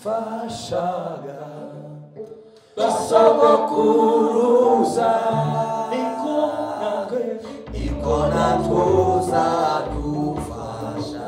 fashaga basogokuruza ikona tuza dufasha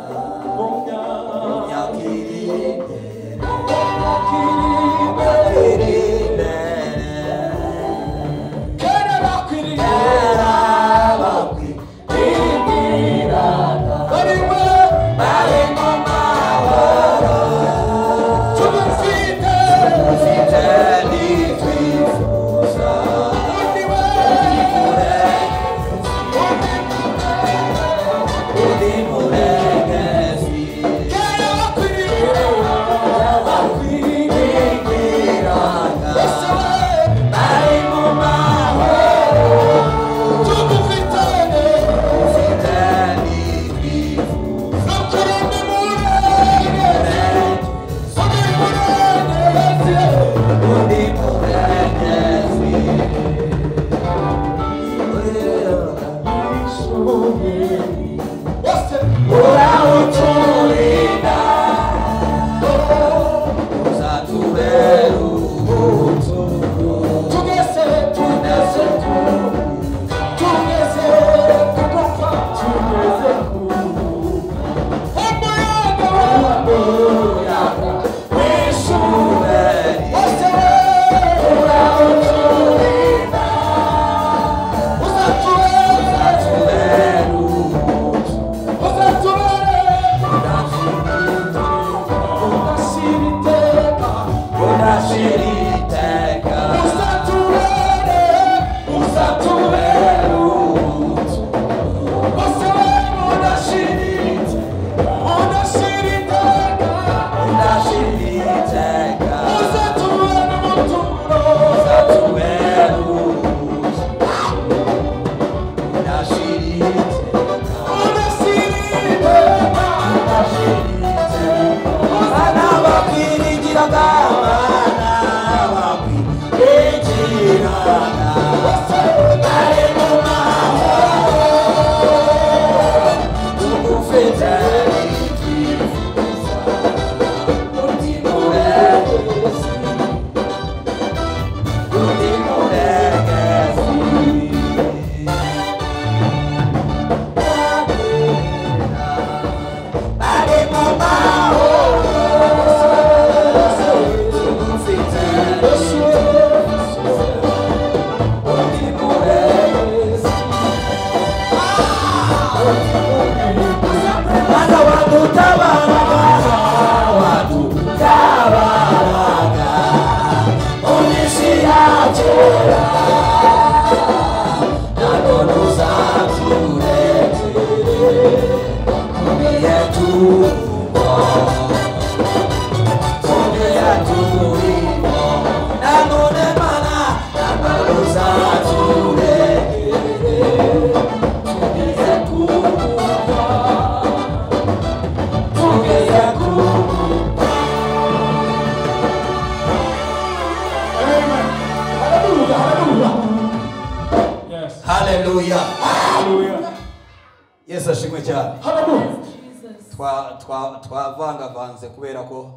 twavangavanze kubera ko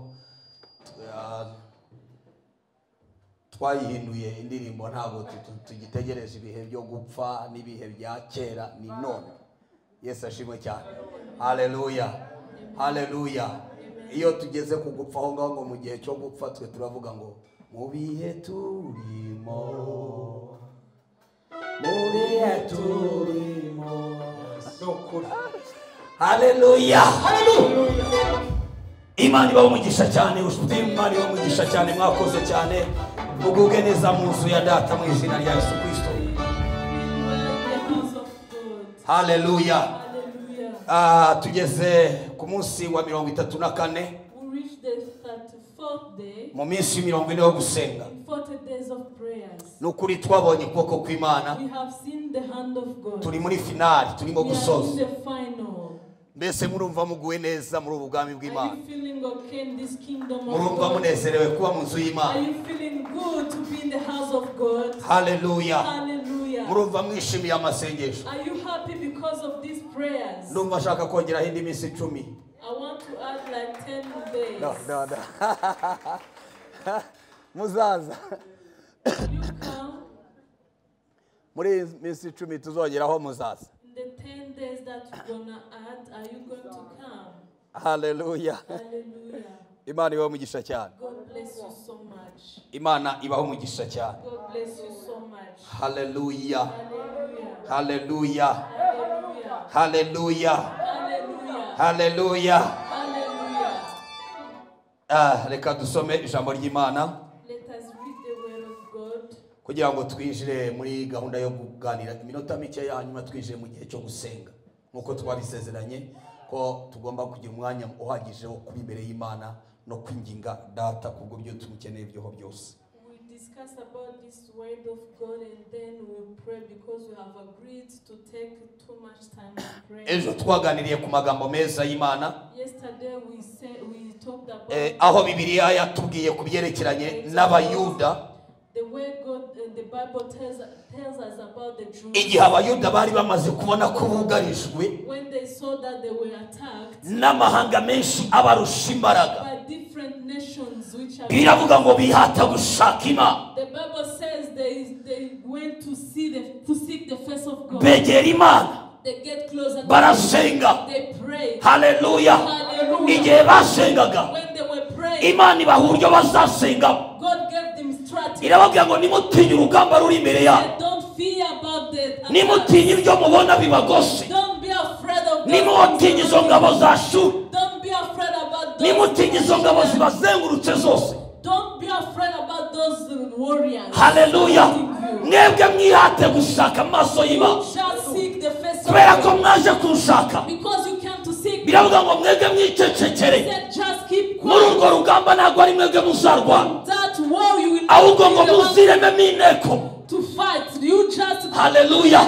twayihinduye indirimbo ntabwo tugitegereje ibihe byo gupfa n'ibihe bya kera ni none. Yesu ashimwe cyane. Haleluya, haleluya. Iyo tugeze ku gupfa aho ngaho ngo mu gihe cyo gupfa twe turavuga ngo mu bihe turimo, mu bihe turimo. Haleluya, haleluya. Imana ibahe umugisha cyane, ushuti Imana ibahe umugisha cyane, mwakoze cyane. Kugubwe neza mu nzu ya Data mu izina rya Yesu Kristo. Haleluya. Tugeze ku munsi wa 34 mu minsi 40 yo gusenga. Nukuri twabonye ukuboko kw'Imana. Turi muri finali, turimo gusoza. Mbese murumva muguwe neza muri ubu bwami bw'Imana? Murumva munezerewe kuba mu nzu y'Imana? Haleluya. Murumva mwishimiye amasengesho? Are you happy because of these prayers? Ndumva shaka kongeraho indi minsi 10. I want to add like 10 days. No. Muzaza. You come Muri minsi 10 tuzongeraho muzaza. in the 10 days that you're gonna add. Are you going to come? Hallelujah. Hallelujah. Imana ibaho umugisha cyane. God bless you so much. Imana ibaho umugisha cyane. God bless you so much. Hallelujah. Hallelujah. Hallelujah. Hallelujah. Hallelujah. Hallelujah. Hallelujah. Hallelujah. Reka dusome ijambo ry'Imana Let us read the word of God. kugira ngo twinjire muri gahunda yo kuganira iminota mike hanyuma twinjire mu gihe cyo gusenga nkuko twabisezeranye ko tugomba kugira umwanya uhagije wo kuba imbere y'Imana no kwinginga data kubwo byo tumukeneye byo byose. We discuss about this word of God and then we pray because we have agreed to take too much time to pray. Ejo twaganiriye ku magambo meza y'Imana. Yesterday we talked about aho Bibiliya yatubwiye kubyerekeranye n'Abayuda. the way God and the Bible tells us about the Jews. Igihe Abayuda bari bamaze kubona ko bugarijwe When they saw that they were attacked n'amahanga menshi abarusha imbaraga, by different nations which are biravuga ngo bihata gushaka Imana. the Bible says they went to seek the face of God. Begera Imana, They get closer to barasenga. God. They pray. Haleluya. Hallelujah. Igihe basengaga, When they were praying, Imana ibaha uburyo bazasengamo. God gave them strategy. Irababwira ngo nimutinye urugamba ruri imbere yabo, Said, don't fear about the attacks. nimutinye ibyo mubona bibagose, Don't be afraid of nimutinye izo ngabo za Shuri, Don't be afraid about those. nimutinye izo ngabo zibazengurutse zose. Don't be afraid about those warriors. Haleluya. You Mwebwe mwihate gushaka amaso y'Imana shall seek the face of kubera ko God. mwaje kunshaka. Because you came to seek. Biravuga ngo mwebwe mwicecekere, Said, just keep muri quiet. urwo rugamba ntabwo ari mwebwe muzarwana, That war you will ahubwo ngo be the one muzirememo inteko. to fight. You just Haleluya.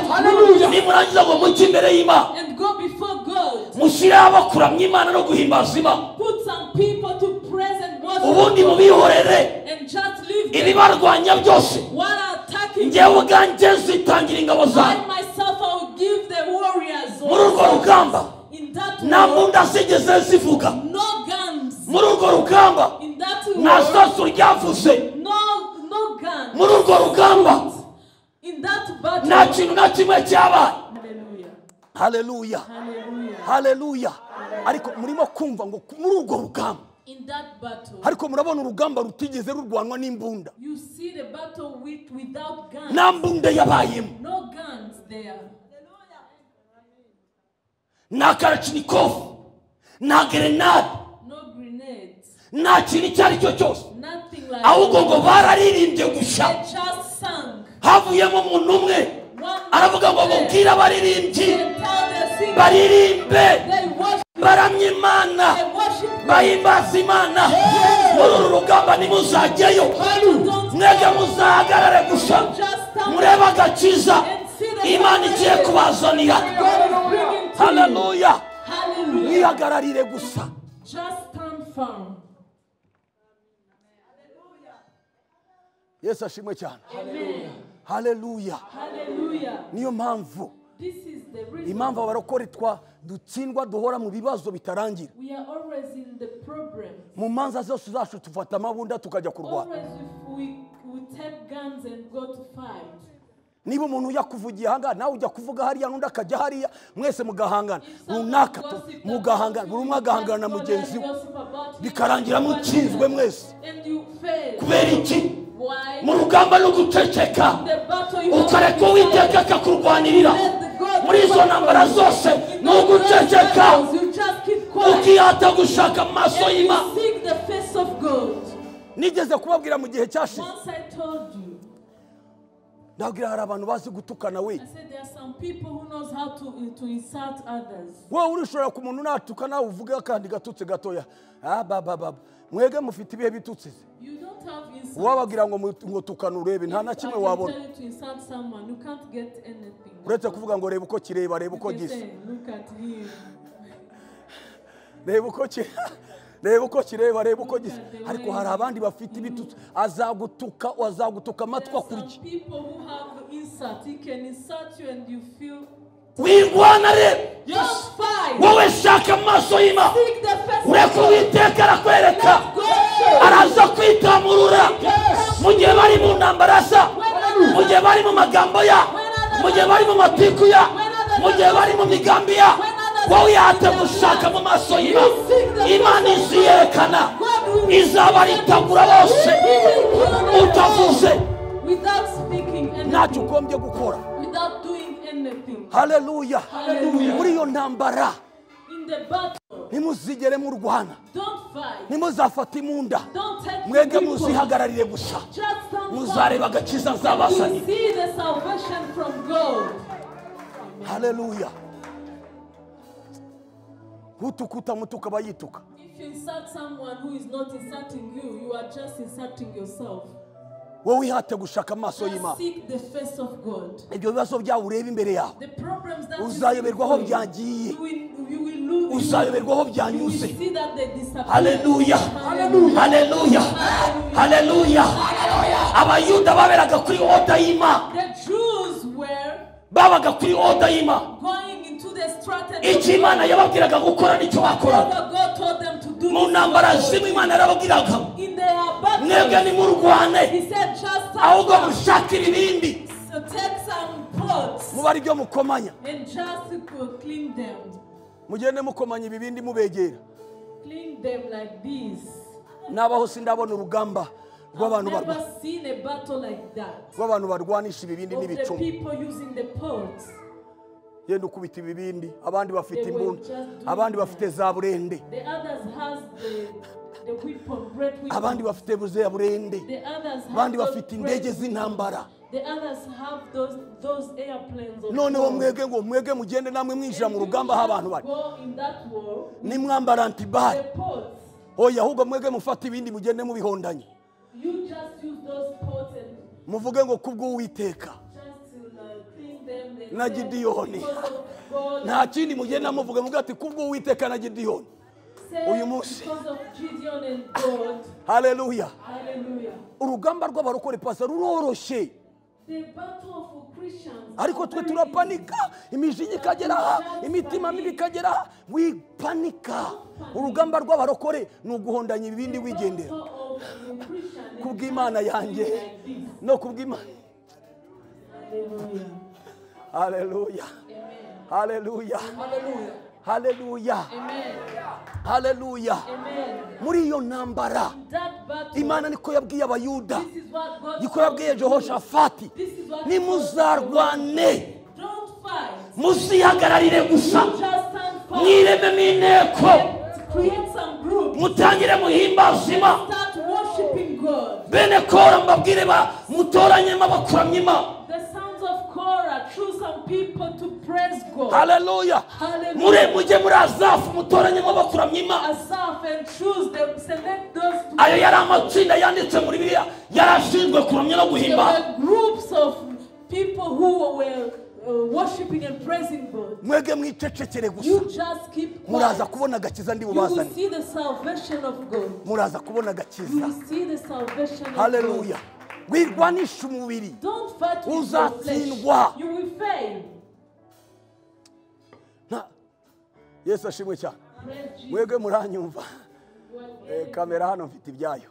Nimurangiza ngo mujye imbere y'Imana, and go before God. mushireho abakuramya Imana no guhimbaza Imana, Put some people to praise and worship ubundi God. mubihorere And just leave them. ibibarwanya byose. What are attacking Njyewe ubwanjye nzitangira ingabo I zanjye myself I will give the warriors muri urwo rugamba. in that Nta war. mbunda zigeze zivuga No guns muri urwo rugamba, in that nta war. sasu ryavuze No guns muri urwo rugamba, in that battle. nta kintu na kimwe cyabaye. Hallelujah. Haleluya. Hallelujah. Haleluya. Ariko murimo kumva ngo muri urwo rugamba, In that battle, ariko murabona urugamba rutigeze rurwanwa n'imbunda. you see the battle without guns. Nta mbunda yabayemo, No guns there. nta karachinikofu, nta grenade, No grenades. nta kintu icyo ari cyo cyose, Nothing like ahubwo ngo that. bararirimbye gusa. They just sang. Havuyemo umuntu umwe One aravuga ngo man mubwire abaririmbyi they tell the singers, baririmbe, they worship, baramye Imana, they worship God. bahimbaza Imana. Muri uru rugamba nimuzajyayo, mwebwe muzahagarare gusa murebe agakiza Imana igiye kubazanira. Haleluya. Hallelujah. Mwihagararire gusa. Just stand firm. Yesu ashimwe cyane. Amen. Haleluya. Hallelujah. Niyo mpamvu This is the reason impamvu abarokore dutsindwa duhora mu bibazo bitarangira. we are always in the problem. Mu manza zose zacu tufata amabunda tukajya kurwana. Always if we take guns and go to fight. Niba umuntu yakuvugiye hanga nawe ujya kuvuga hariya n'undi akajya hariya, mwese mugahangana runaka mugahangana, buri umwe agahangana na mugenzi we, bikarangira mutsinzwe mwese. And you fail. Kubera iki? Why? Mu rugamba no guceceka, The battle you ukareka Uwiteka akakurwanirira. Muri izo ntambara zose ni uguceceka, you just keep quiet. ukihata gushaka amaso And y'Imana. you seek the face of God. Nigeze kubabwira mu gihe cyashize, Once I told you, ndabwira hari abantu bazi gutukana we. I said there are some people who knows how to insult others. Wowe urishobora ku muntu natukana uvuge akandi gatutse gatoya. Baba mwege mufite ibihe bitutse. You don't have insult. Wabagira ngo tukana urebe nta na kimwe I wabona. tell you to insult someone, you can't get anything. Uretse kuvuga ngo reba uko kireba, reba You uko can gisa. say, look at him. Reba uko reba uko kireba, reba uko gisa. Ariko hari abandi bafite ibitutse, azagutuka amatwi There are akurya. some people who have insult. He can insult you and you feel. Wirwana reba. Don't fight. wowe shaka amaso y'Imana Seek the face ureke of God. Uwiteka arakwereka Let God show. araza kwitamurura mu gihe bari mu ntambara sa mu gihe bari mu magambo ya mu gihe bari mu matiku ya mu gihe bari mu migambi ya wowe yate gushaka mu maso y'Imana Imana iziyerekana izaba ritagura bose utavuze Without speaking anything. ntacyo ugombye gukora. Without doing anything. Haleluya. Hallelujah. Muri iyo ntambara In the battle, ntimuzigere murwana, don't fight. ntimuzafate imunda, Don't take mwebwe people. muzihagararire gusa, Just stand muzareba firm. agakiza You nzabazanira. see the salvation from God. Haleluya. Utukuta mutuka bayituka. If you insult someone who is not insulting you, you are just insulting yourself. Wowe wihate gushaka amaso Just y'Imana. seek the face of God. Ibyo bibazo byawe ureba imbere yawe, The problems that you uzayoberwa aho see, byagiye, you will lose. uzayoberwa aho You will byanyuze. see that they disappear. Haleluya. Hallelujah. Haleluya. Haleluya. Abayuda baberaga kuri oda y'Imana, The Jews were babaga kuri oda y'Imana. going into the strategy. Icyo Imana yababwiraga gukora nicyo bakoraga. Whatever God told them to do. Mu ntambara zimwe Imana yarababwiraga In their battle, mwebwe nimurwane He said, just ahubwo stand mushake ibibindi so take some pots muba ari byo mukomanya, and just clean them. mugende mukomanya ibibindi mubegera. Clean them like this. Nabaho sindabona urugamba I've rw'abantu never seen a battle like that. rw'abantu barwanisha ibibindi Of the n'ibicuma. people using the pots. Yenda ukubita ibibindi, abandi bafite They were imbunda, just doing abandi that. bafite za burende, The others has the weapon, great weapon. abandi bafite buze ya burende, The others have abandi those bafite great indege weapons. z'intambara. The others have those airplanes of Noneho war. mwege ngo mwege mugende namwe mwinjira mu And you rugamba aho just abantu bari, go in that war with nimwambara antibari. the pots. Oya, ahubwo mwege mufate ibindi mugende mubihondanye, You just use those pots and muvuge ngo kubw'Uwiteka just clean them. And na say, Gideyoni. because of God, Nta kindi mugenda muvuge muvuge ati kubw'Uwiteka na Gideyoni. say, uyu munsi. because of Gideon and God. Haleluya. Hallelujah. Urugamba rw'abarokore pasa ruroroshye, The battle of Christians. ariko twe turapanika, imijinya ikagera aha, imitima mibi ikagera aha. Wipanika. Urugamba rw'abarokore ni uguhondanya ibibindi wigendera kubw'Imana yanjye no kubw'Imana. Hallelujah. Haleluya. Hallelujah. Haleluya. Amen. Haleluya. Amen. Muri iyo ntambara That battle. Imana niko yabwiye Abayuda, This is what God niko yabwiye Jehoshafati, This is what nimuzarwane Don't fight. muzihagararire gusa, Just stand firm. mwirememo inteko, Create some group. mutangire muhimbaza Imana. Start worshiping God. Bene Kora mbabwire mutoranyemo abakuramyima. The sons of Korah choose some people to praise God. Haleluya. Hallelujah. Mujye muri Azafu mutoranyemo abakuramyima. Asaph and choose them. Select those. Ayo yari amatsinda yanditse muri Bibiliya yarashinzwe kuramya no There guhimbaza. were groups of people who were worshiping and praising God. Mwege mwicecekere gusa, You just keep quiet. muraza kubona agakiza ndi You will bubazane, see the salvation of God. muraza kubona You agakiza. will see the salvation of Haleluya. God. Wirwanisha umubiri, Don't fight with your uzatsindwa. flesh. You will fail. Yesu ashimwe cyane. Praise Jesus. Mwege muranyumva. You are getting- Kamera hano mfite ibyayo.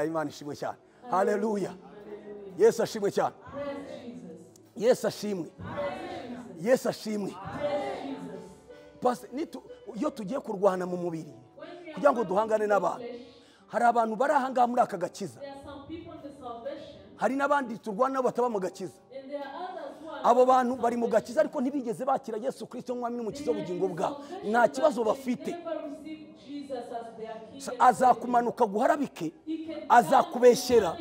Imana ishimwe cyane. Haleluya. Yesu ashimwe cyane. Praise Jesus. Yesu ashimwe. Yesu ashimwe. Praise Jesus. Pastor, iyo tugiye kurwana mu mubiri When we are kugira ngo duhangane n'abantu, hari abantu bari ahangaha muri aka gakiza, there are some people in the salvation, hari n'abandi turwana nabo bataba mu gakiza. and there are others who are Abo bantu bari mu gakiza ariko ntibigeze bakira Yesu Kristo nk'umwami n'umukiza w'ubugingo bwabo. Nta kibazo bafite. never received Jesus as their king. Azakumanuka guharabike, azakubeshyera,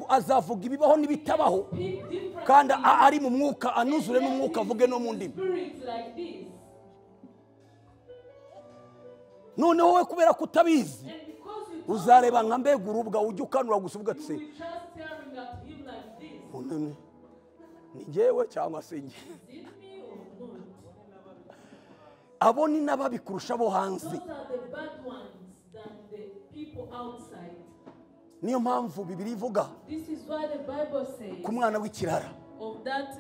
azavuga ibibaho n'ibitabaho, Speak different kandi ari mu mwuka, anuzure n'umwuka, avuge no mu ndimi. spirits like this. Noneho we kubera kutabizi, And because you uzareba nka mbega urubuga ujya ukanura gusa uvuga ati will just staring at him like this. ni njyewe cyangwa se njye. Is it me or not? Abo ni n'ababi kurusha abo hanze. Those are the bad ones than the people outside. Niyo mpamvu Bibiliya ivuga This is why the Bible says ku mwana w'ikirara, of that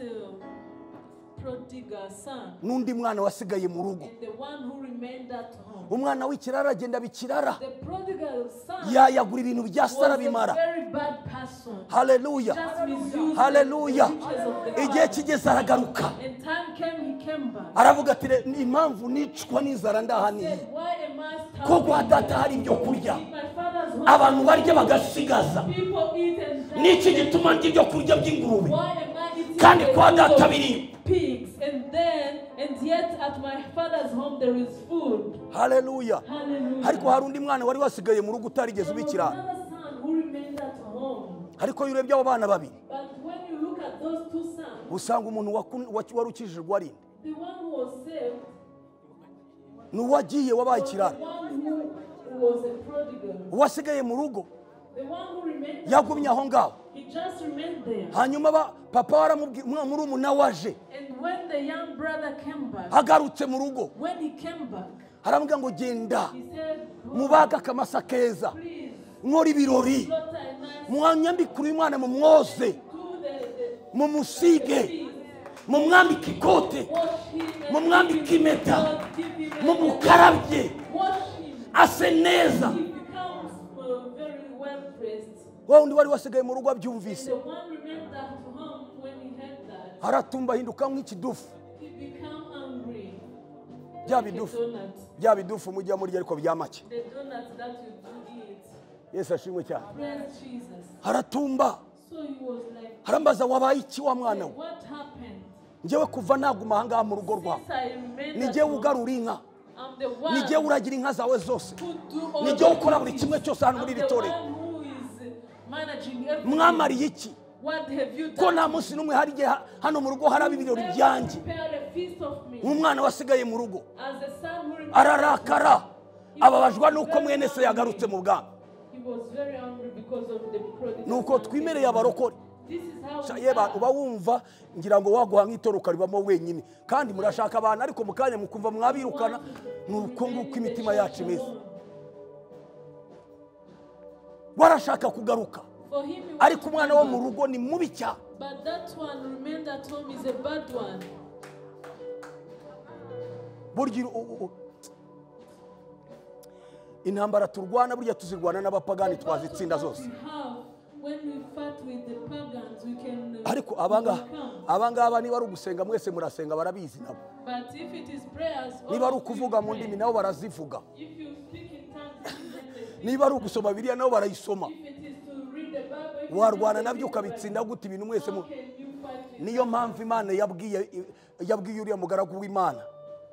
prodigal son. N'undi mwana wasigaye mu rugo. And the one who remained at home. Umwana w'ikirara agenda bikirara. The prodigal son Yayagura ibintu bya sara was a bimara. very bad person. Haleluya. Just misused Haleluya. the riches of the Igihe father. kigeze aragaruka. And time came, he came back. Aravuga ati impamvu nicwa n'inzara ndahaniye. Said, why am I Ko kwa starving? data hari ibyo kurya. In my father's home, Abantu barya bagasigaza. people eat and die. Niki gituma ndya ibyo kurya by'ingurube. Why am I eating Kandi the kwa food data of biri. pigs? And yet at my father's home there is food. Haleluya. Hallelujah. Ariko hari undi mwana wari wasigaye mu rugo utarigeze There was ubikira. another son who remained at home. Ariko iyo urebye abo bana babiri, But when you look at those two sons, usanga umuntu wari ukijijwe ari the one who was saved n'uwagiye wabaye was the ikirara. one who was a prodigal. Uwasigaye mu rugo The one who remained yagumye aho ngaho. he just remained there. Hanyuma papa waramubwiye muri umuna waje And when the young brother came back, agarutse mu rugo when he came back, aramubwira ngo genda he said, mubaga akamasa keza please, nkora ibirori slaughter a nice mwanyambikura uyu mwana mumwoze to the mumusige mumwambike ikote wash him and mumwambike impeta give him a mumukarabye wash him. ase neza. He becomes very well dressed. wa wundi wari wasigaye mu rugo abyumvise The one remained at home when he heard that. aratumba ahinduka nk'ikidufu. He became hungry. bya Like a bidufu donut. bya bidufu mujya murya ariko bya make. The donut that you do eat. Yesu ashimwe cyane. Praise Jesus. aratumba So he was like, arambaza wabaye iki wa mwana we. what happened? Njyewe kuva naguma aha ngaha mu rugo rwawe Since I remained ni at njyewe home, ugarura inka, I'm the ni one njyewe uragira inka zawe zose, who do all ni the njyewe ukora buri duties. kimwe cyose hano muri I'm iri the torero. one who is managing everything. Mwamariye iki What have you ko done? nta munsi n'umwe hari igihe hano mu rugo haraba ibirori byanjye Prepare a feast of me. nk'umwana wasigaye mu rugo As a son who remained ararakara ababajwa nuko mwene se yagarutse mu bwami. he was very angry because of the prodigal nuko son. twimereye abarokore. This is how we yeba are. uba wumva ngira ngo waguha nk'itoroka ribamo wenyine kandi murashaka abantu ariko mukanya mukumva mwabirukana. nuko nguko imitima yacu imeze. warashaka kugaruka For him, he ariko was umwana wo mu angry. rugo ni mubi cyane. But that one remained at home is a bad one. burya intambara turwana burya tuzirwana n'abapagani twazitsinda zose. We have, when we fight with the pagans, we can ariko overcome. abangaba niba ari ugusenga mwese murasenga barabizi nabo. But if it is prayers, niba ari all of you ukuvuga mu pray. ndimi nabo barazivuga. If you speak in tongues, then they speak. niba ari ugusoma Bibiliya nabo barayisoma. If it is to read the Bible, if you warwana read the nabyo Bible, ukabitsinda gute ibintu mwese how can you fight with niyo mpamvu Imana yabwiye uriya mugaragu w'Imana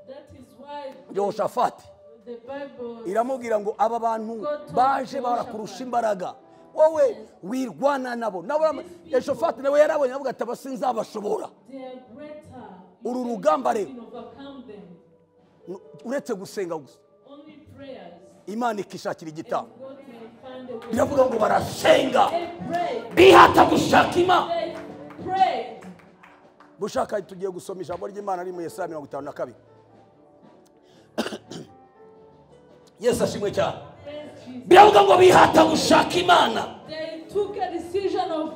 That is why Yehoshafati the Bible iramubwira ngo aba bantu baje barakurusha imbaraga wowe wirwana nabo. Yehoshafati nawe yarabonye avuga ati abasinzabashobora they are greater. uru rugamba You rero can overcome them. uretse gusenga gusa Only prayers. Imana ikishakira igitambo. God may find a way. biravuga ngo barasenga They prayed. bihata gushaka Imana. They prayed. bushaka tugiye gusoma ijambo ry'Imana ari mu Yesaya 52. Yesu ashimwe cyane. Praise Jesus. biravuga ngo bihata gushaka Imana They took a decision of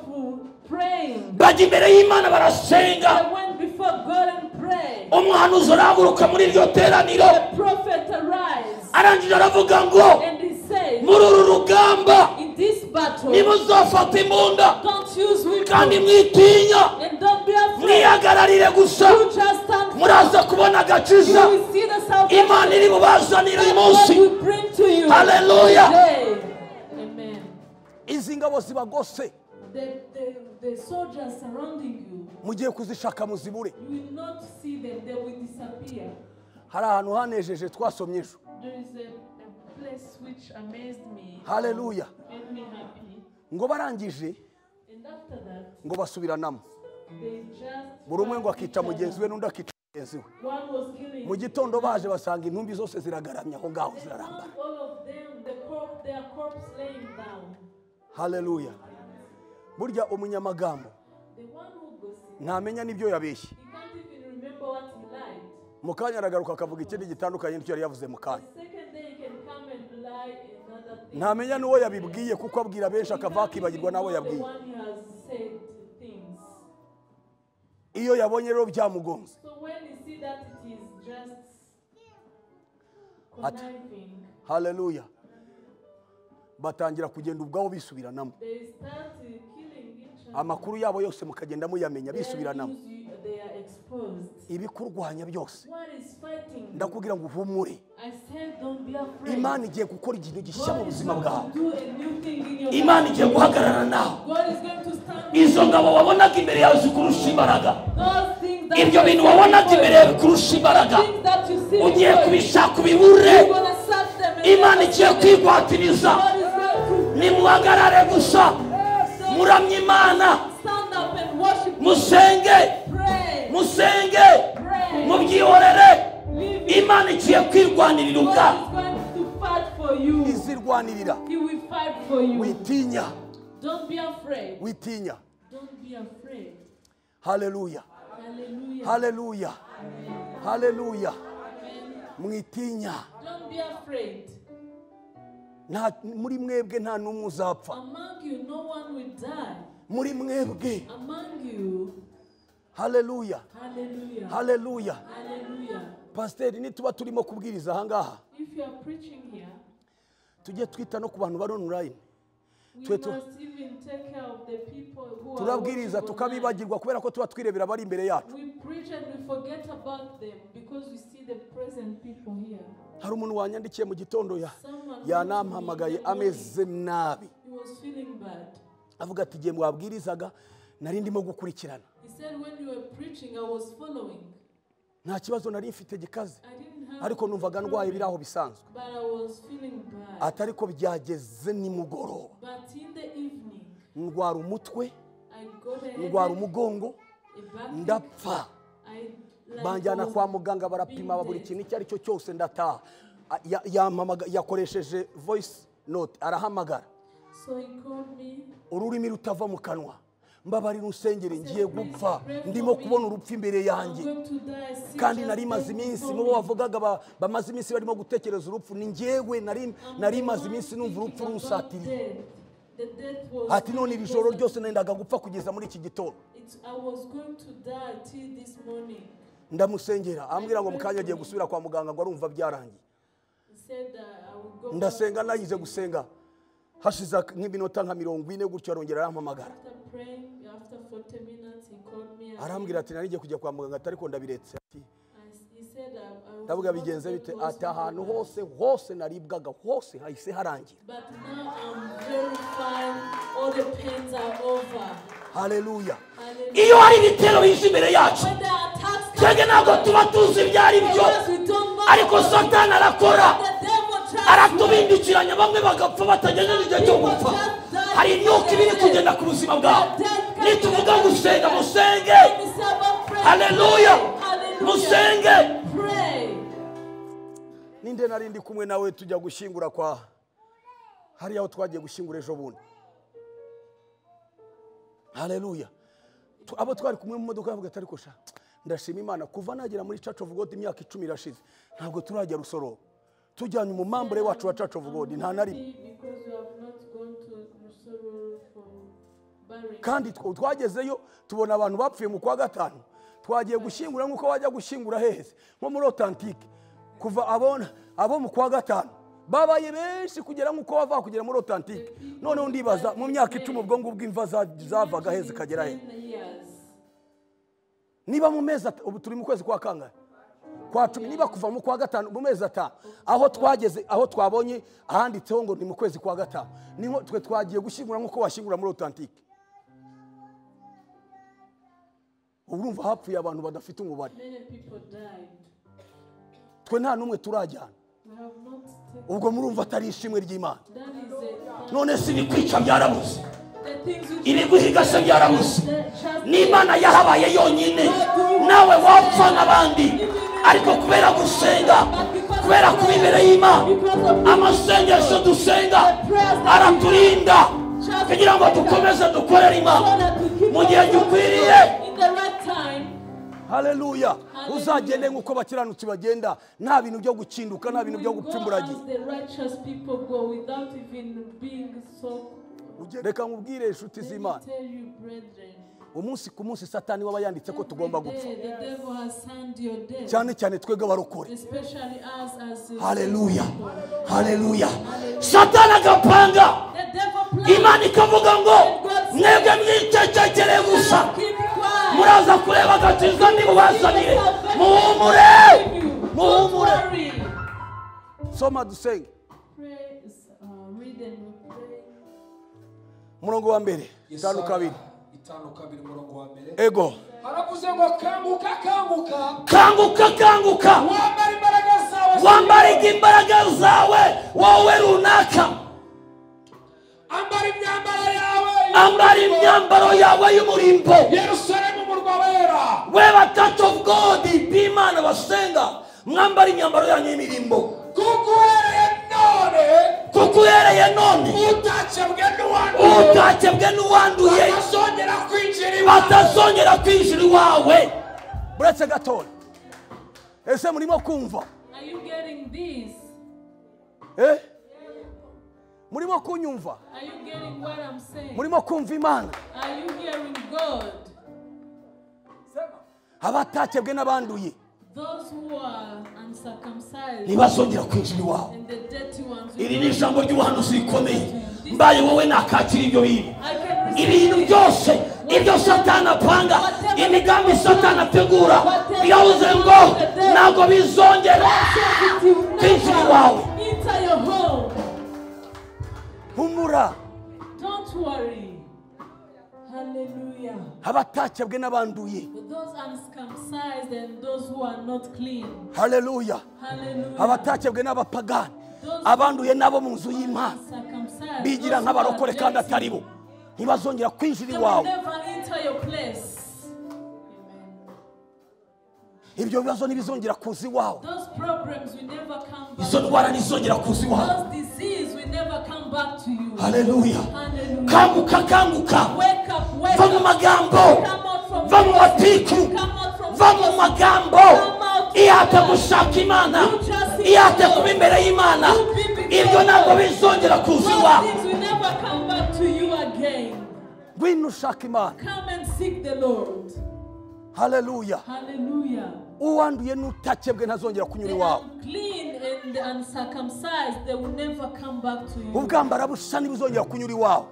praying. bajya imbere y'Imana barasenga. They went before God and prayed. umuhanuzi arahaguruka muri iryo teraniro The prophet arise arangije aravuga ngo and he said, muri uru rugamba in this battle, nimuzafata imbunda don't use kandi weapons mwitinya and don't be afraid. mwihagararire gusa You just stand firm. muraza kubona agakiza You will see the salvation Imana iri bubazanira uyu that God munsi. will bring to you Hallelujah. today. Amen. izi ngabo zibagose The soldiers surrounding you, mugiye kuzishaka muzibure. you will not see them, they will disappear. hari ahantu hanejeje twasomye ejo. There is a place which amazed me, Hallelujah. made me happy. ngo barangije And after that, ngo basubiranamo they just buri umwe ngo fought akica each mugenzi we other. n'undi akica mugenzi we. One was killing mu gitondo baje basanga intumbi zose ziragaramye aho ngaho They zirarambara. found all of them, their corpse laying down. Haleluya. burya umunyamagambo The one who gossips, ntamenya n'ibyo yabeshye. he can't even remember what he lied. mu kanya aragaruka akavuga ikindi gitandukanye n'icyo yari yavuze mu kanya. The second day he can come and lie another thing. ntamenya n'uwo yabibwiye kuko abwira benshi akava akibagirwa n'abo The yabwiye. one who has said things. iyo yabonye rero byamugonze So when you see that it is just conniving, haleluya batangira kugenda ubwabo bisubiranamo they start killing each other. amakuru yabo yose mukagenda muyamenya bisubiranamo They are exposed. ibikurwanya byose What is fighting? ndakubwira ngo uhumure I said don't be afraid. Imana igiye gukora ikintu gishya mu buzima bwawe Do a new thing in your Imana igiye guhagarara nawe God is going to stand. izo ngabo wabonaga imbere yawe zikurusha imbaraga Those things that ibyo bintu wabonaga imbere yawe bikurusha imbaraga things that you see ugiye before you, kubishaka ubibure you're gonna search them and Imana igiye kwigwatiriza God is going to nimuhagarare gusa muramye Imana stand up and worship. musenge Pray. musenge mubyihorere Imana igiye kwirwanirira ubwa God is going to fight for you. izirwanirira He will fight for you. witinya Don't be afraid. witinya Don't be afraid. haleluya Hallelujah. haleluya haleluya Amen. mwitinya Don't be afraid. muri mwebwe nta n'umwe uzapfa Among you, no one will die. muri mwebwe Among you, haleluya hallelujah. haleluya Hallelujah. pasiteri nituba turimo kubwiriza ahangaha If you are preaching here, tujye twita no ku bantu bari online we Twe tu- must even take care of the people who are turabwiriza watching online. tukabibagirwa kubera ko tuba twirebera bari imbere yacu We preach and we forget about them because we see the present people here. hari umuntu wanyandikiye mu gitondo Someone yanampamagaye ameze nabi he was feeling bad. avuga ati igihe mwabwirizaga nari ndimo gukurikirana He said when you were preaching, I was following. nta kibazo nari mfite gikaze I didn't have ariko numvaga ndwaye biri aho bisanzwe but I was feeling bad. ati ariko byageze nimugoroba But in the evening, ndwara umutwe I got a ndwara headache, umugongo a backache. ndapfa banjyana kwa muganga barapima buri kintu icyo ari cyo cyose ndataha yakoresheje voice note arahamagara So he called me. ururimi rutava mu kanwa mbabarira usengere ngiye gupfa ndimo kubona urupfu imbere I'm yanjye going to die. I see kandi just nari maze death iminsi before mubo me. bavugaga bamaze iminsi barimo gutekereza urupfu ni njyewe nari maze I'm iminsi the numva one urupfu thinking runsatiriye about death. The death was ati none iri joro present. ryose nendaga gupfa kugeza muri iki gitondo I was going to die till this morning. ndamusengera ambwira ngo mukanya agiye gusubira kwa muganga ngo arumva byarangiye He said I would go ndasenga back. nagize gusenga hashize nk'iminota nka 40 gutyo arongera arampamagara After praying, after 40 minutes, he called me. arambwira ati nari ngiye kujya kwa muganga ati ariko ndabiretse ati He said I was ndavuga about to bigenze go bite to ati ahantu hospital. hose naribwaga hose hahise harangira But now I'm very fine. All the pains are over. haleluya Hallelujah. iyo hari ibitero bije imbere yacu When the attacks come, twebwe ntabwo tuba tuzi ibyo ari byo because we don't know. ariko satani arakora The devil tries aratubindikiranya bamwe bagapfa batagejeje igihe cyo gupfa hari imyuka ibiri kugenda ku buzima bwawe nituvuga gusenga musenge to serve and pray. haleluya Hallelujah. musenge Pray. ninde nari ndi kumwe nawe tujya gushyingura kwa hariya aho twagiye gushyingura ejo bundi haleluya abo twari kumwe mu modoka bavuga ati ariko sha ndashima Imana kuva nagera muri Church of God imyaka 10 irashize ntabwo turajya rusoro tujyanye mu mambure wacu wa Church of God nta nari Because you have not gone to Rusoro for burying. kandi twagezeyo tubona abantu bapfuye mu kwa gatanu twagiye gushyingura nkuko wajya gushyingura heze nko muri authentique kuva abo mu kwa gatanu babaye benshi kugera nkuko bava kugera muri authentique none ndibaza mu myaka 10 ubwo ngubwo imva zavaga heze kagera he 10 years. niba mu mezi ubu turi mu kwezi kwa kangahe kwa 10 niba kuva mu kwa gatanu mu mezi atanu aho twageze aho twabonye ahanditseho ngo ni mu kwezi kwa gatanu niho twe twagiye gushyingura nkuko washyingura muri authentique urumva hapfuye abantu badafite umubare Many people died. twe nta numwe turajyana We have not taken. ubwo murumva atari ishimwe ry'Imana That is none si bikwica byarabuze the things you ibiguhiga se byarabuze n'Imana yahabaye yonyine nawe wapfa n'abandi ariko kubera gusenga kubera kubibera y'Imana amasengesho dusenga araturinda kugira ngo dukomeze dukorere Imana mu gihe gikwiriye in the right time. haleluya uzagende nkuko bakiranutsi bagenda nta bintu byo gukinduka nta bintu byo gupfa imburagihe As the righteous people go without even being so. reka nkubwire inshuti Let me z'Imana tell you, brethren, umunsi ku munsi satani waba yanditse ko tugomba gupfa The devil has signed your death. cyane cyane twebwe abarokore. Especially us as Haleluya, haleluya. Satani agapanga, the devil plans. Imana ikavuga ngo mwebwe mwicecekere gusa, muraza kureba agakiza ndibubazanire, muhumure, muhumure. Soma dusenge. Read and we pray. Murongo wa mbere, 5:2. 5:2 murongo wa mbere. Ego. Haravuze ngo kanguka kanguka. Kanguka kanguka. Wambara imbaraga zawe. Wambara imbaraga zawe wowe runaka. Ambara imyambaro yawe. Ambara imyambaro yawe y'umurimbo. Yerusalemu murwa wera. We batatu of God b'Imana basenga, mwambara imyambaro yanyu y'imirimbo. Kukuhereye none utakebwe n'uwanduye batazongera kwinjira iwawe. Buretse gatoya, ese murimo kumva? Are you getting this? Murimo kunyumva? Are you getting what I'm saying? Murimo kumva Imana? Are you hearing God? Abatakebwe n'abanduye Those who are uncircumcised ntibazongera kwinjira iwawe. and the dirty ones. Iri ni ijambo ry'ubuhanuzi rikomeye. Mbaye wowe nakakira ibyo bintu. I can receive Ibintu byose ibyo Satani apanga, imigambi Satani ategura, yavuze ngo ntabwo bizongera kwinjira iwawe. enter your home. Humura. Don't worry. Hallelujah. Abatakebwe n'abanduye. For those uncircumcised and those who are not clean. Haleluya. Hallelujah. Abatakebwe n'abapagani, abanduye nabo mu nzu y'Imana, Uncircumcised, bigira those who nk'abarokore are kandi dirty, atari bo, ntibazongera kwinjira they will iwawe. never enter your place. Ibyo bibazo ntibizongera kuza iwawe. Those problems will never come back. Izo ndwara ntizongera kuza iwawe. Those disease will never come back to you. Haleluya. Hallelujah. Kanguka kanguka. Wake up, wake Va mu up. magambo, Come out from va mu this. matiku, Come out from va mu this. magambo. Come out. Ihate gushaka Imana, ihate kuba imbere y'Imana. Ibyo ntabwo bizongera kuza Those iwawe. things will never come back to you again. Ngwino ushaka Imana. Come and seek the Lord. Haleluya. Hallelujah. Uwanduye n'utakebwe ntazongera kunyura The iwawe. unclean and the uncircumcised, they will never come back to you. Ubwambara busa ntibuzongera kunyura iwawe.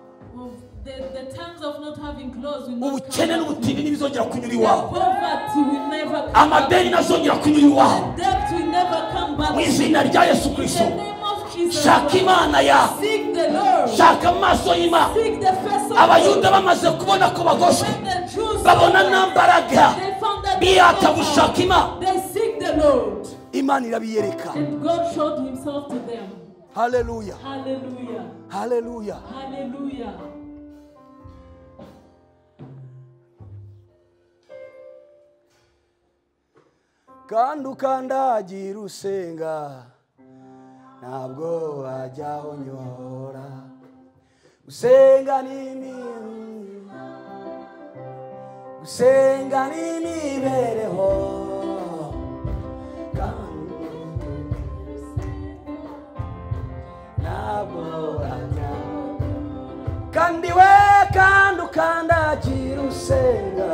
The times of not having clothes will not Ubukene come back. n'ubutindi ntibizongera kunyura The iwawe. poverty will never come Amadeni back. ntazongera kunyura iwawe. The debt will never come back. Mu izina rya Yesu In Kristo, the name of Jesus shaka Christ. Imana yawe. Seek the Lord. Shaka amaso y'Imana. Seek the face of Abayuda God. bamaze kubona ko bagoshwe, When the Jews babona saw nta that, mbaraga, they found that biyata they gushaka Imana. They seek the Lord. Imana irabiyereka. And God showed himself to them. Haleluya. Hallelujah. Haleluya. Hallelujah. Kandi ukandagira usenga, ntabwo wajya unyora. Gusenga n'imibereho. Ntabwo wajya. Kandi we kandi ukandagira usenga,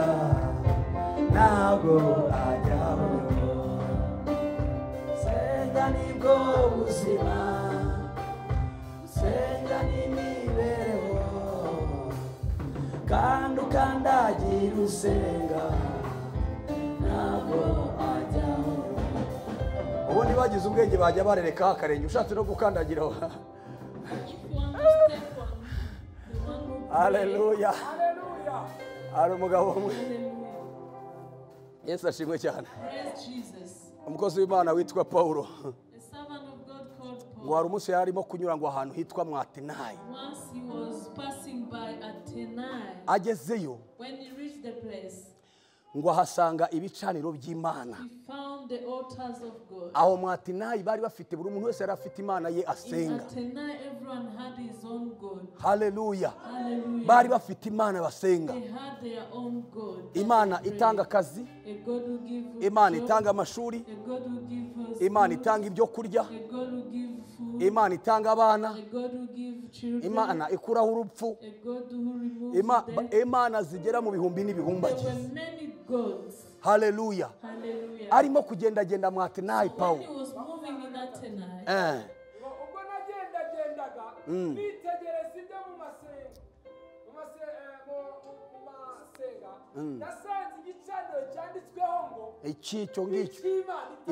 ntabwo wajya unyora. Gusenga nibwo buzima, gusenga n'imibereho. Kandi ukandagira usenga, ntabwo wajya unyora. Ubundi bagize ubwenge bajya barereka akarenge ushatse no gukandagiraho. If you want to step on the one who prays, Haleluya. Hari umugabo umwe, hallelujah. Yesu ashimwe cyane, Praise Jesus. umukozi w'Imana witwa Paulo, A servant of God called ngo Paul. hari umunsi yarimo kunyura ngo ahantu hitwa Mwatenayi. Once he was passing by Atenai. Agezeyo When he reached the place, ngo ahasanga ibicaniro by'Imana. he found the altars of God. Aho Mwatenayi bari bafite, buri muntu wese yari afite Imana ye In asenga. Atenai, everyone had his own God. Haleluya. Hallelujah. Bari bafite Imana basenga. They had their own God. Imana itanga akazi, A God who gives Imana job, itanga amashuri, a God who gives us Imana food, itanga ibyo kurya, a God who gives food, Imana itanga abana, a God who gives children, Imana ikuraho urupfu, a God who removes death. Imana zigera mu bihumbi n'ibihumbagizi. There were many gods. Haleluya. Hallelujah. Arimo kugendagenda mu Atenayi When Pawulo. he was moving in Athens, ubwo nagendagendaga nitegereza ibyo mu masenga nasanze igicaniro cyanditsweho ngo Icyo ngicyo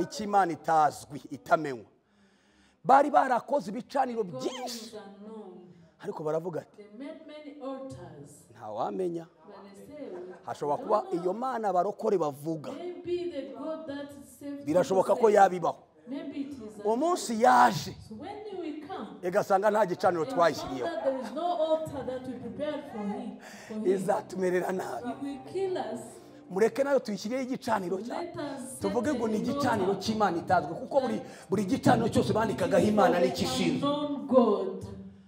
icy'Imana itazwi itamenywa. Bari barakoze ibicaniro God byinshi, is unknown. ariko baravuga ati They made many altars, ntawamenya. but they say, Hashobora kuba iyo Mana abarokore bavuga, maybe the God that saves birashoboka people ko save. yabibaho. Maybe it is Umunsi yaje So when he will come, igasanga nta gicaniro and found twayishyiriyeho, that there is no altar that we prepared for him, izatumerera nabi. he will kill us. Mureke nayo tuyishyireho igicaniro cyayo, Let us tuvuge ngo ni set igicaniro an cy'Imana itazwi, kuko buri gicaniro cyose bandikagaho Imana n'ikishinzwe. unknown God.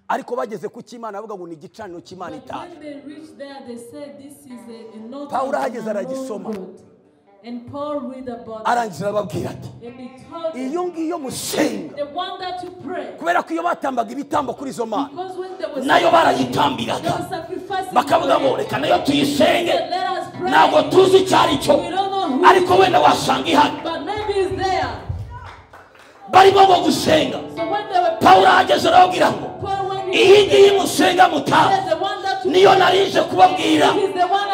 Ariko bageze ku cy'Imana bavuga ngo ni igicaniro cy'Imana But itazwi. when they reached there, they said this is an altar Pawulo of ahageze an aragisoma. unknown God. And Paul read about it. Arangiza arababwira ati And he told them, iyo ngiyo musenga, the one that you pray. kubera ko iyo batambaga ibitambo kuri izo mana Because when they were nayo they barayitambiraga, were sacrificing, bakavuga ngo reka nayo tuyisenge, let us pray. ntabwo tuzi icyo ari cyo, We don't know who, ariko wenda wasanga ihari. but maybe it's there. Barimo ngo gusenga, So when they were Pawulo ahageze arababwira ngo Paul, when iyi ngiyi he musenga mutazi said, the one that you niyo narije kubabwira,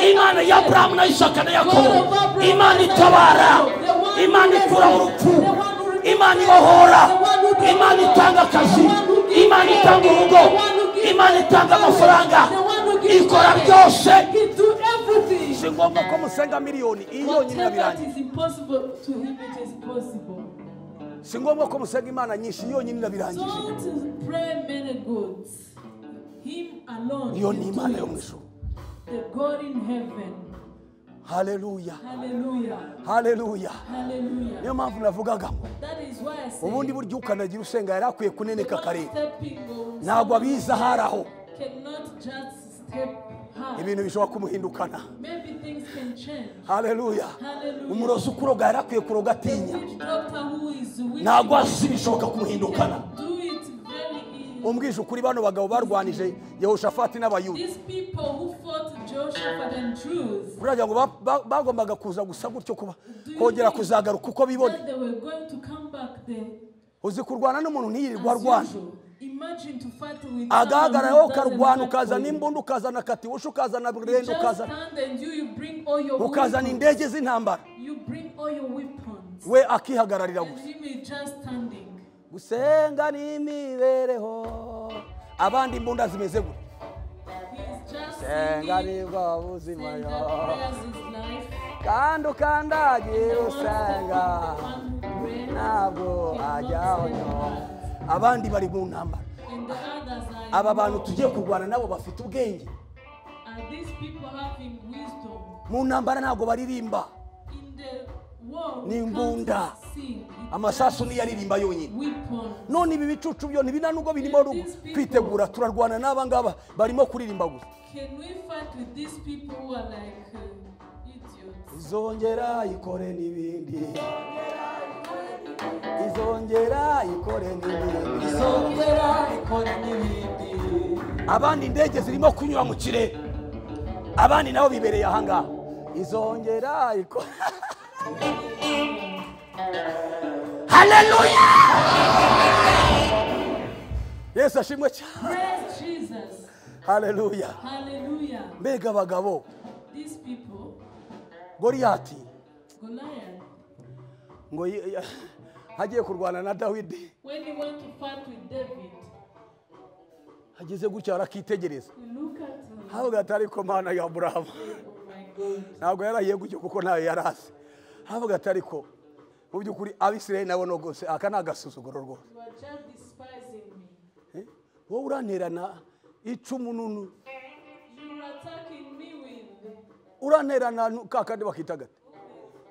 Imana ya Aburahamu na Isaka na Yakobo, Imana itabara, Imana ikuraho urupfu, Imana ibohora, Imana itanga akazi, Imana itanga urugo, Imana itanga amafaranga, ikora byose. He do everything. Si ngombwa ko musenga miliyoni, iyi yonyine Whatever irabirangiye. is impossible to him, it is possible. Si ngombwa ko musenga Imana nyinshi, iyi yonyine irabirangije. Don't pray many gods. Him alone. Iyo can ni do Imana yo it. mu ijuru. The God in heaven. Haleluya, Hallelujah. haleluya. Hallelujah. Niyo mpamvu navugaga ngo That is why I say, ubundi buryo ukanagira usenga yari akwiye kuneneka one kare, stepping on ntabwo abizi ahari aho. cannot just step high. Ibintu bishobora kumuhindukana. Maybe things can change. Haleluya. Hallelujah. Umurozi ukuroga yari akwiye kuroga atinya, Which doctor who is weak ntabwo azi bishoboka kumuhindukana. can do it very easy. Umbwije ukuri, bano bagabo barwanije Yehoshafati n'Abayuda, These people who fought Joshua and Jews, buragira ngo bagombaga kuza gusa gutyo kuba kongera kuzagaruka uko bibone. that they were going to come back there Uzi kurwana n'umuntu ntiyirirwa as arwana, usual. Imagine to fight with agahagararaho someone who doesn't ukarwana, fight ukazana for you. imbunda, ukazana katiwusha, ukazana You burende, just ukazana stand and you bring all your ukazana weapons. indege z'intambara, You bring all your weapons. we akihagararira And gusa. him is just standing. Gusenga ni imibereho, abandi imbunda zimeze gutya. He is just Senga singing, nibwo buzima saying yo, that prayers is life. kandi ukandagira The usenga one who prays ntabwo cannot ajyaho say nyo. that. Abandi bari mu ntambara. And the others are Aba bantu involved. tugiye kurwana nabo bafite ubwenge. Are these people having wisdom? Mu ntambara ntabwo baririmba, In the war, Ni we imbunda. can't sing. It amasasu just niyo aririmba yonyine. weapons. None ibi bicucu byo ntibina nubwo birimo kwitegura, turarwana n'aba ngaba barimo kuririmba gusa. Can we fight with these people who are like idiots? Izongera ikore n'ibindi, izongera ikore n'ibindi, izongera ikore n'ibindi. abandi indege zirimo kunyura mu kirere, abandi nabo bibereye ahangaha. Izongera ikore. Haleluya. Yesu ashimwe cyane. Praise Jesus. Haleluya. Hallelujah. Mbega abagabo, These people, Goliyati Goliath, ngo hagiye kurwana na Dawidi, when he went to fight with David, hageze gutya arakitegereza, we look at him. havuga ati ariko Mana ya Aburahamu, Oh my God. ntabwo yarahiye gutyo kuko ntayo yarazi. Havuga ati ariko mu by'ukuri Abisirayeli nabo no gose aka ni agasuzuguro rwose. You are just despising me. Wowe uranterana icumu nunu, You are attacking me with. uranterana kakandi bakita gate,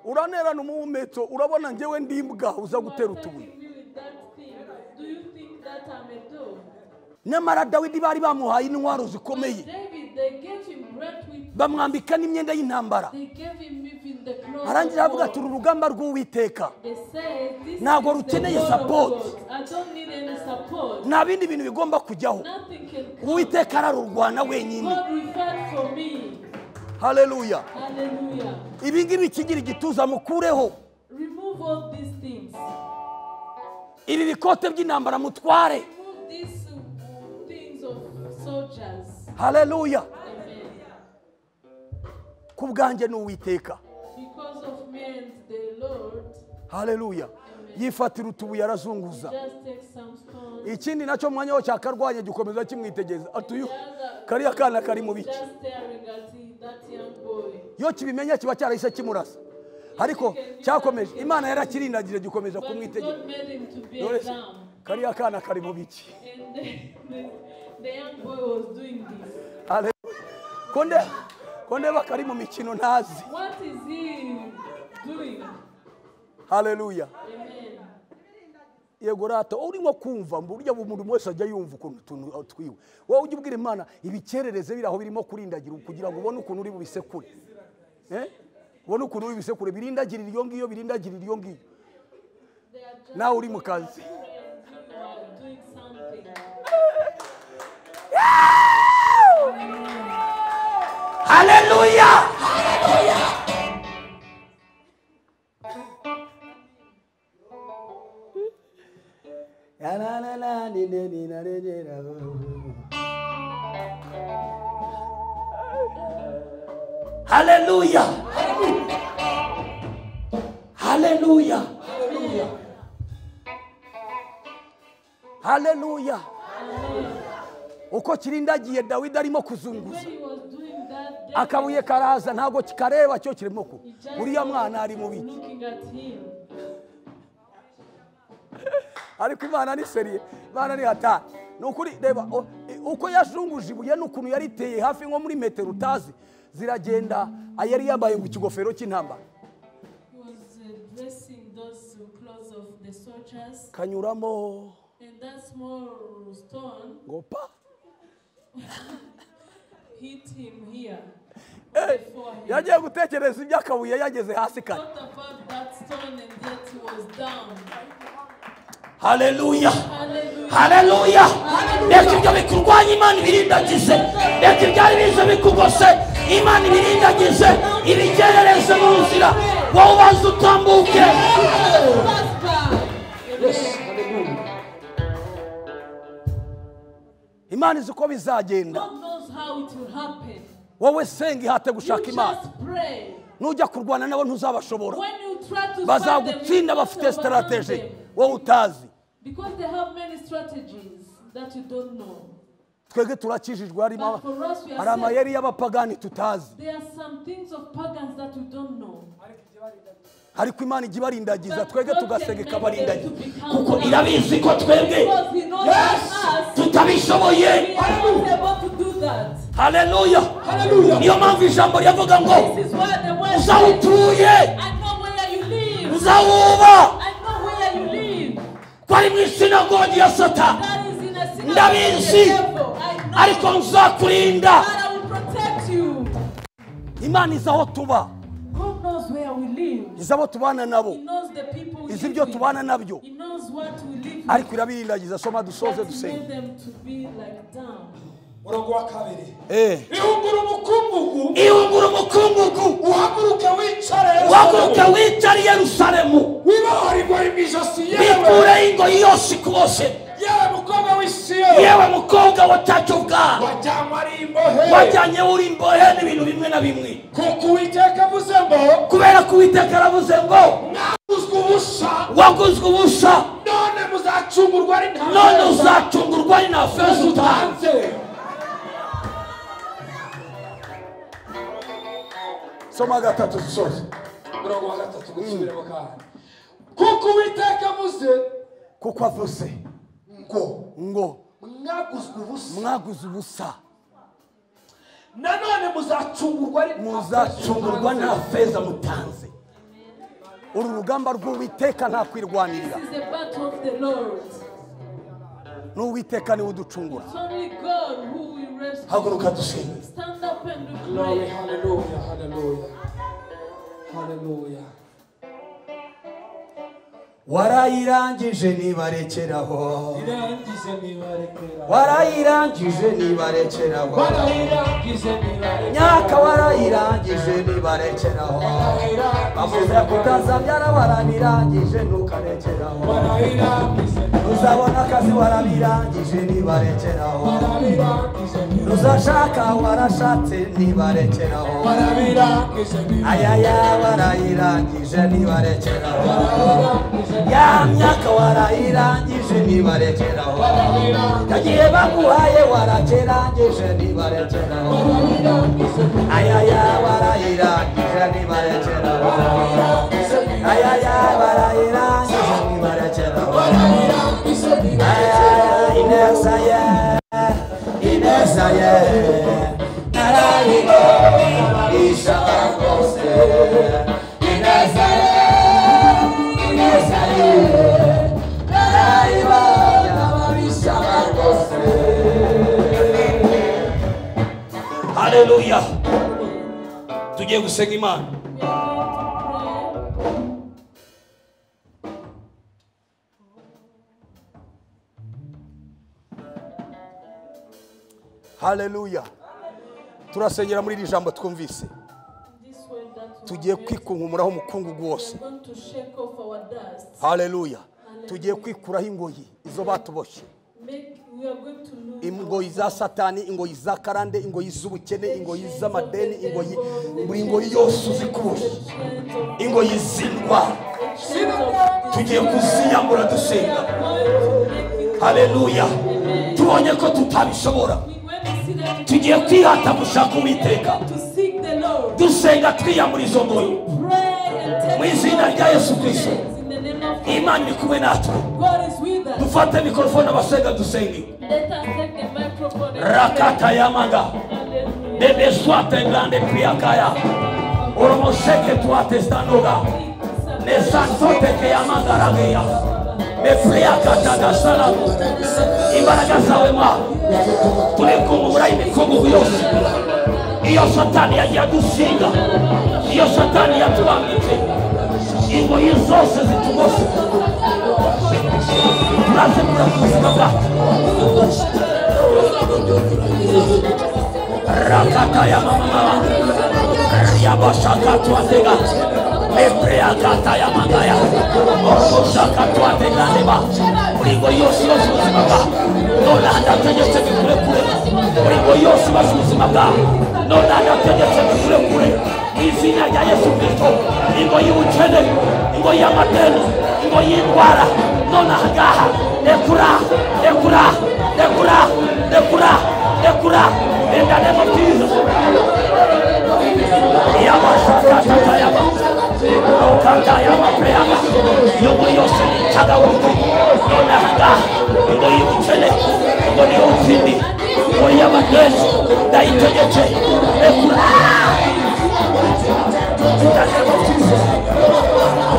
uranterana umuhumetso, urabona njyewe ndimbwa uza You are gutera utubuye. attacking me with that thing. Do you think that I'm a dog? Nyamara Dawidi bari bamuhaye intwaro zikomeye, David, they gave him great weapons. bamwambika n'imyenda y'intambara, They gave him even the the close arangira of avuga God. turi urugamba rw'Uwiteka They say, this ntabwo is the rukeneye word of support. God. I don't need any support. nta bindi bintu bigomba kujyaho. Nothing can come. Uwiteka ararurwana wenyine. God will fight for me. Haleluya. Hallelujah. Ibi ngibi ikigira igituza mukureho. Remove all these things. Ibi bikote by'intambara mutware. Remove these things of soldiers. Haleluya. Amen. Ku bwanjye ni Uwiteka. Because of me and the Lord, Haleluya. Yifatira utubuye arazunguza. just take some stones. Ikindi nacyo mwanya wo cyakarwanye gikomeza kimwitegeza. Atuyu kariya kana kari mu biki. Just staring at that young boy. Yo kibimenya kiba cyarahise kimurasa. Ariko cyakomeje Imana yarakirindagire gikomeza But kumwitegeza. God made him to be Dore a lamb. kariya kana kari mu biki. And the young boy was doing this. Haleluya. Konde bakari mu mikino ntazi. What is he doing? Haleluya. Amen. Yego rata urimo kumva burya umuntu wese ajya yumva ukuntu tuntu twiwe. Wowe ujye ubwira Imana ibikerereze biraho birimo kurindagira kugira ngo ubone ukuntu uri bubisekure. Ubone ukuntu uri bisekure birindagirira iyo ngiyo birindagirira iyo ngiyo. Nawe uri mu kazi. Doing something. Haleluya. Haleluya. Haleluya. Haleluya. Haleluya. Uko kirindagiye Dawidi arimo kuzunguza. When he was doing that, Akabuye karaza ntago kikareba cyo kirimo ku. Uriya mwana ari mu biki. looking at him. Ariko Imana ni seriye. Imana ni hatari. Nukuri reba uko yashunguje ibuye n'ukuntu yariteye hafi nko muri metero utazi ziragenda ayari yambaye mu kigofero cy'intambara. He was dressing those clothes of the soldiers. Kanyuramo And that small stone ngopa. hit him here. Yagiye gutekereza iby'akabuye yageze hasi kare. What about that stone and yet he was down? Haleluya. Hallelujah. Haleluya. Reka ibyo bikurwanya Imana ibirindagize. Reka ibyari bize bikugose Imana ibirindagize. Ibigerereze mu nzira. Wowe ubanza utambuke. Imana izi uko bizagenda. God knows how it will happen. Wowe senga ihate gushaka You Imana. just pray. Nujya kurwana nabo ntuzabashobora. When you try to fight them, Bazagutsinda you bafite can't overcome strategy. them. Wowe utazi. Because they have many strategies that you don't know. Twege turakijijwe harimo But for us, we hari are saved. amayeri y'abapagani tutazi. There are some things of pagans that we don't know. Ariko Imana ijya ibarindagiza But twege God tugasega can ikabarindagiza. make them to become Kuko one. irabizi ko twebwe Because He knows us. tutabishoboye. We are not able to do that. Haleluya. Niyo mpamvu ijambo rivuga ngo This is why the word says, uzawutuye I know where you live. uzawuba I know where you live. kwari mu isinagogi ya Satani. That is in a synagogue of Ndabizi. the devil. I know. Ariko nzakurinda. But I will protect you. Imana izi aho tuba. God knows where we live. Izi abo tubana nabo. He knows the people we Izi live ibyo with. tubana nabyo. He knows what we live with. Ariko irabirindagiza soma dusoze That dusenge. made them to be like down. Murongo wa kabiri. Ihungura umukungugu Uhaguruke wicare. uhaguruke wicare i Yerusalemu. Wibahora ingori mu ijosi yewe. Bikureho ingoyi yose ikubose. Yewe mukobwa w'i Siyoni. Yewe mukobwa watacu bwa Wajyanywe ari imbohe. wajyanye uri imbohe n'ibintu bimwe na bimwe. Kuko Uwiteka avuze ngo Kubera ko Uwiteka aravuze ngo mwaguzwe ubusa. waguzwe ubusa None muzacungurwa ari nta none feza. uzacungurwa ari nta feza utanze. Utanze. Soma gatatu dusoze. Murongo wa gatatu gusubiremo kandi. Kuko Uwiteka avuze Kuko avuze ngo mwaguzwe ubusa. mwaguze ubusa Nanone muzacungurwa ari muzacungurwa nta feza mutanze. Uru rugamba rw'Uwiteka nta kwirwanirira. This is the battle of the Lord. N'Uwiteka niwe uducungura. It's only God who will rescue. Haguruka dusenge. Stand up and Glory, pray. hallelujah, hallelujah. Hallelujah. warayirangije nibarekeraho Irangije nibarekera. warayirangije nibarekeraho Warayirangije nibarekera. myaka warayirangije nibarekeraho bavuze kutazabyara warabirangije ntukarekeraho Warayirangije. uzabona akazi warabirangije nibarekeraho Warabirangije. uzashaka warashatse nibarekeraho Warabirangije. ayaya warayirangije nibarekeraho Warabirangije. ya myaka warayirangije nibarekeraho Warabirangije. yagiye baguhaye warakerangije nibarekeraho Warabirangije. ayaya warayirangije nibarekeraho ayaya warayirangije nibarekeraho Warabirangije. ayaya ineza ye ineza ye narayibonye rwose ineza ye ineza ye narayibonye rwose. Haleluya. Tugiye gusenga Imana. We are going to pray. Haleluya. Turasengera muri iri jambo twumvise. This word that we Tugiye read, kwikunkumuraho umukungugu wose. we're going to shake off our dust. Haleluya. Tugiye kwikuraho ingoyi izo batuboshye. We are going to lose Ingoyi za satani, ingoyi za karande, ingoyi z'ubukene, ingoyi z'amadeni, ingoyi buri ngoyi yose uzikuboshye. Ingoyi zindwa tugiye kuziyambura dusenga. Haleluya. Tubonye ko tutabishobora. Tugiye kwihata gushaka Uwiteka. Dusenga twiyambura izo ngoyi. Mu izina rya Yesu Kristo. Imana iri kumwe natwe. Dufate mikrofone abasenga dusenge. Rakata yamaga. Debe swate grande priakaya. Oromoseke tuate stanoga. Nesantote ke yamaga rageya. Mepriakata gasala. Imbaraga zawe ma. Tulikumura imikungugu yose. Iyo satani yagiye adusinga. Iyo satani yatubambitse. Ingoyi zose zitugose. Turazimura ku buzima bwacu. Rakata ya mama. Yabashaka tuatega. Epreakata ya magaya. Oroshaka tuatega neba. Uligo yose yose ubuzima bwawe. None adategetse bikure kure. Uligo yose yose ubuzima bwawe. None adategetse bikure kure. Izina rya Yesu Kristo. Ingo y'ubukene, ingo y'amadeni, ingo y'indwara. None ahangaha rekura, rekura, rekura, rekura, rekura. In the name of Jesus. Yabashaka yaba. Okanda yaba preyaba. Ingo yose nitaga wuko. None ahangaha ingo y'ubukene, ingo y'ubutindi, ingo y'amadeni. Ndayitegetse rekura. In the name of Jesus.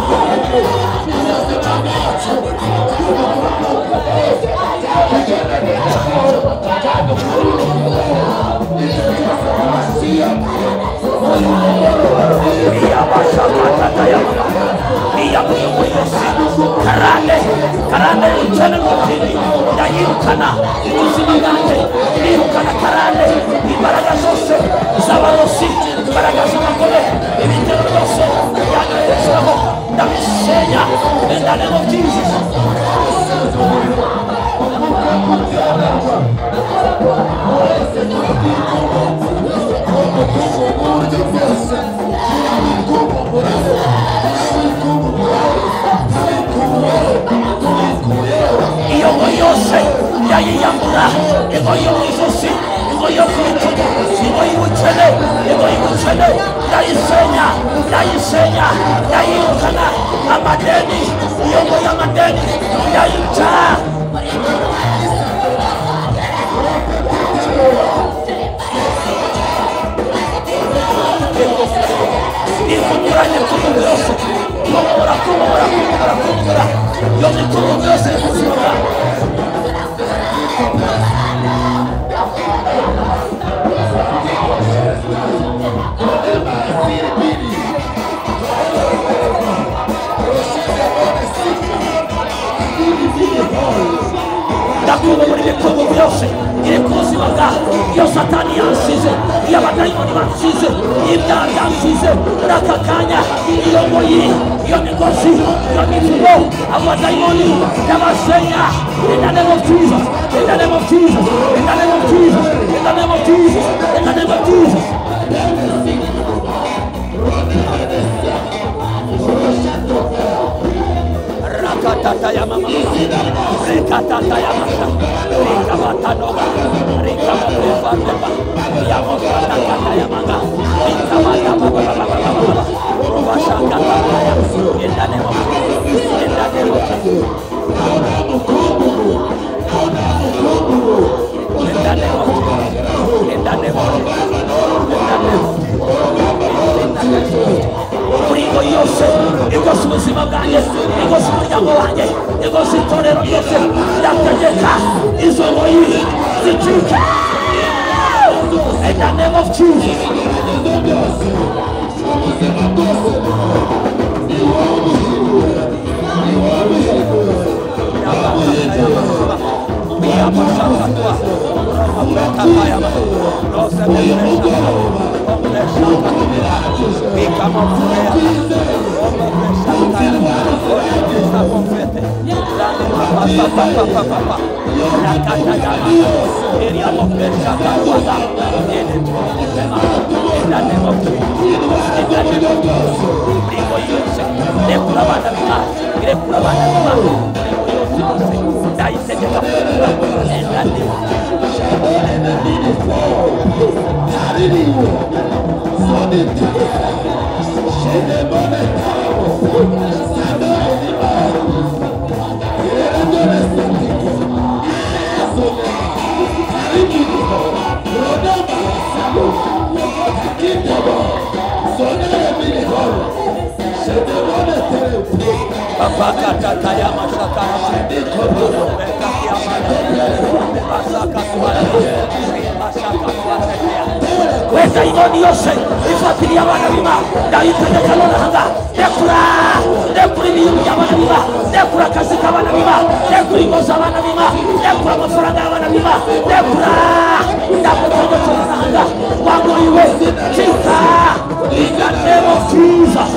Karande uchane mutini ndayirukana ubuzima bwanjye nirukana karande imbaraga zose z'abarozi imbaraga z'abagore ibitero byose byanyoherejeho ndabisenya in the name of Jesus. Iyo yose yayiyambura ingo y'ubuzuzi ingo yo kwitugu ingo y'ubukene ingo y'ubukene ndayisenya ndayisenya ndayirukana amadeni iyo ngo y'amadeni ndayica. Ikunyuranye kuri byose kumubura kumubura kumubura kumubura yo mikuru byose y'ubuzima bwawe. irakuwe muri mikungugu yose iri ku buzima bwawe, iyo satani yansize, iyo abadayimoni bansize, ibyaha byansize, muri aka kanya iyo ngoyi, iyo migozi, iyo mivugo, abo badayimoni n'abasenya, in the name of Jesus, in the name of Jesus, in the name of Jesus, in the name of Jesus, in the name of Jesus. Rakatata ya mama, rekatata ya mama, rikabatanoga, rikabatefandeba, ya mosatata ya mama, rikabataba, rubashakatata ya, in the name of Jesus, in the name of Jesus. In the name of Jesus, in the name of Jesus, in the name of Jesus. Urigo yose, igose ubuzima bwanjye, igose umuryango wanjye, igose itorero ryose, ndategeka izo ngoyi zicike. In the name of Jesus. Weza imoni yose ifuatilia abana b'Imana, ndayitegeka nonaha ndekura ibintu by'abana b'Imana, ndekura akazi k'abana b'Imana, ndekura ingo z'abana b'Imana, ndekura amafaranga y'abana b'Imana, ndekura ndagutegeka nonaha wagoyiwe cika in the name of Jesus.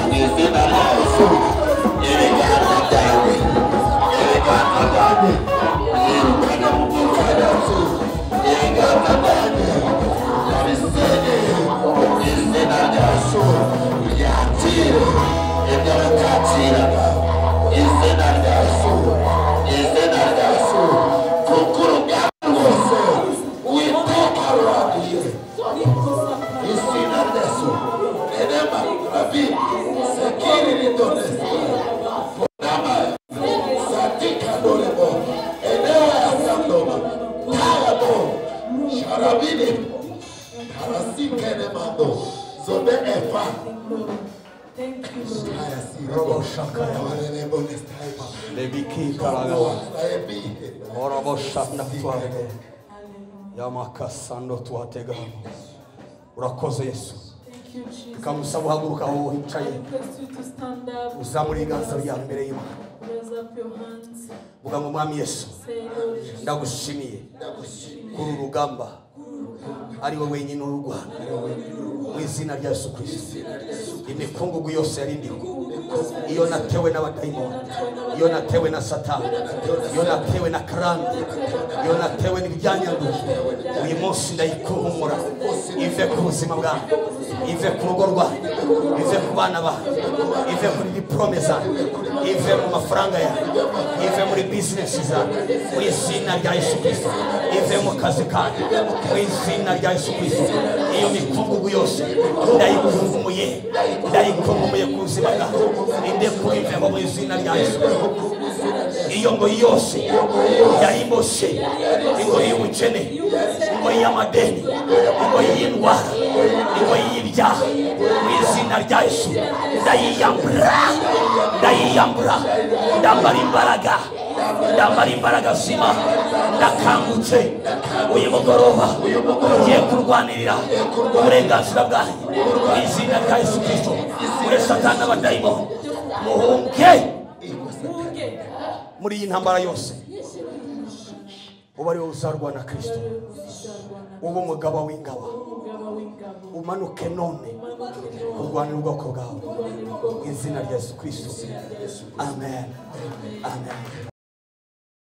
Yamakasando tuwategamo. Urakoze Yesu. Kamusaba uhaguruka aho wicaye. Uzamura ibiganza byawe imbere y'Imana. Vuga ngo Mwami Yesu, ndagushimiye kuri urugamba ari wowe wenyine ururwana mu izina rya Yesu Kristo. Imikungugu yose yari ndiho, iyo natewe n'abadayimoni, iyo natewe na Satani, iyo natewe na karande, iyo natewe n'ibyanyanduye, uyu munsi ndayikuhumura ive ku buzima bwawe, ive ku rugo rwawe, ive ku bana bawe, ive kuri diplome zawe, ive mu mafaranga yawe, ive muri business zawe mu izina rya Yesu Kristo, ive mu kazi kawe mu izina rya Yesu Kristo. Iyo mikungugu yose ndayikungumuye, ndayikungumuye ku buzima bwawe, indekure iveho mu izina rya Yesu. Iyo ngo yose yayimoshe, ingoyi y'ubukene, ingoyi y'amadeni, ingoyi y'indwara, ingoyi y'ibyaha, mu izina rya Yesu ndayiyambura, ndayiyambura, ndambara imbaraga, ndambara imbaraga zima, ndakangutse uyu mugoroba ugiye kurwanirira uburenganzira bwanjye mu izina rya Yesu Kristo. Ure Satani n'abadayimoni muhunge muri iyi ntambara yose. uba ari wowe uzarwana Kristo, uba umugaba w'ingabo, umanuke none kurwanira ubwoko bwawe mu izina rya Yesu Kristo. Amen. Amen.